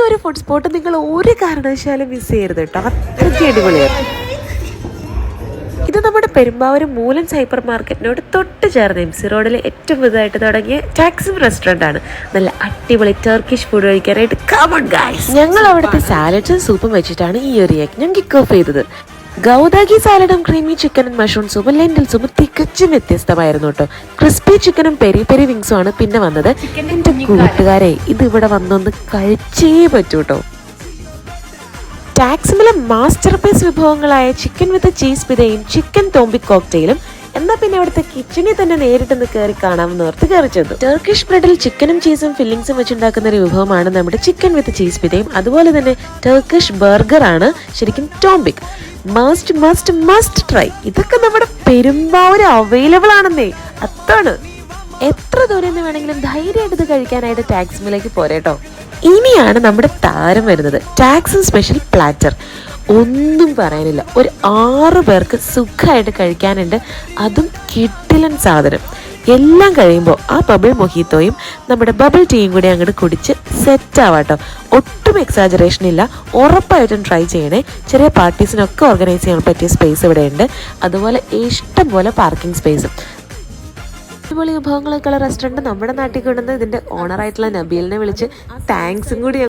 ഒരു food spot നിങ്ങൾ ഒരു കാരണവശാലും മിസ് ചെയ്യരുത് കേട്ടോ. അത്രയ്ക്ക് അടിപൊളിയാണ്. ഇത് നമ്മുടെ പെരുമ്പാവൂർ മൂലൻസ് ഹൈപ്പർ മാർക്കറ്റിനോട് തൊട്ട് ചേർന്ന് MC റോഡിൽ ഏറ്റവും പുതുതായിട്ട് തുടങ്ങിയ ടാക്സിം റെസ്റ്റോറൻ്റ് ആണ്. നല്ല അടിപൊളി ടർക്കിഷ് ഫുഡ് കഴിക്കാനായിട്ട് കമൺ ഗൈസ്. ഞങ്ങൾ അവിടുത്തെ സാലഡ്സും സൂപ്പും വെച്ചിട്ടാണ് ഈ ഒരു യജ്ഞം കിക്ക് ഓഫ് ചെയ്തത്. ഗൗദാഗി സാലഡും ക്രീമി ചിക്കനും മഷ്റൂം സൂപ്പും ലെൻറ്റിൽ സൂപ്പും തികച്ചും വ്യത്യസ്തമായിരുന്നു കേട്ടോ. ക്രിസ്പി ചിക്കനും പെരി പെരി വിങ്സും ആണ് പിന്നെ വന്നത്. എൻ്റെ കൂട്ടുകാരെ ഇത് ഇവിടെ വന്നൊന്ന് കഴിച്ചേ പറ്റൂ കേട്ടോ. ടാക്സിമിലെ മാസ്റ്റർ പീസ് വിഭവങ്ങളായ ചിക്കൻ വിത്ത് ചീസ് പിതയും ചിക്കൻ തോംബിക് കോക്ടെയിലും എന്നാൽ പിന്നെ അവിടുത്തെ കിച്ചണിൽ തന്നെ നേരിട്ടൊന്ന് കയറി കാണാമെന്ന് ഓർത്ത് കയറി ചെന്നു. ടർക്കിഷ് ബ്രെഡിൽ ചിക്കനും ചീസും ഫില്ലിങ്സും വെച്ചുണ്ടാക്കുന്ന ഒരു വിഭവമാണ് നമ്മുടെ ചിക്കൻ വിത്ത് ചീസ് പിതയും. അതുപോലെ തന്നെ ടർക്കിഷ് ബർഗർ ആണ് ശരിക്കും ടോംബിക്. Must must must try. ഇതൊക്കെ നമ്മുടെ പെരുമ്പാവൂർ അവൈലബിൾ ആണെന്നേ. അതാണ്. എത്ര ദൂരം നിന്ന് വേണമെങ്കിലും ധൈര്യമായിട്ട് ഇത് കഴിക്കാനായിട്ട് ടാക്സിമിലേക്ക് പോരേട്ടോ. ഇനിയാണ് നമ്മുടെ താരം വരുന്നത്. Taksim special platter. ഒന്നും പറയാനില്ല, ഒരു 6 പേർക്ക് സുഖമായിട്ട് കഴിക്കാനുണ്ട്. അതും കിടിലൻ സാധനം. എല്ലാം കഴിയുമ്പോൾ ആ ബബിൾ മൊഹീത്തോയും നമ്മുടെ ബബിൾ ടീയും കൂടി അങ്ങോട്ട് കുടിച്ച് സെറ്റ് ആവാട്ടോ. ഒട്ടും എക്സാജറേഷൻ ഇല്ല. ഉറപ്പായിട്ടും ട്രൈ ചെയ്യണേ. ചെറിയ പാർട്ടീസിനൊക്കെ ഓർഗനൈസ് ചെയ്യാൻ പറ്റിയ സ്പേസ് ഇവിടെ ഉണ്ട്. അതുപോലെ ഇഷ്ടം പോലെ പാർക്കിംഗ് സ്പേസും. അടിപൊളി വിഭവങ്ങളൊക്കെയുള്ള റെസ്റ്റോറൻറ്റ് നമ്മുടെ നാട്ടിൽ കൊണ്ടുവന്ന് ഇതിൻ്റെ ഓണറായിട്ടുള്ള നബീലിനെ വിളിച്ച് താങ്ക്സും കൂടി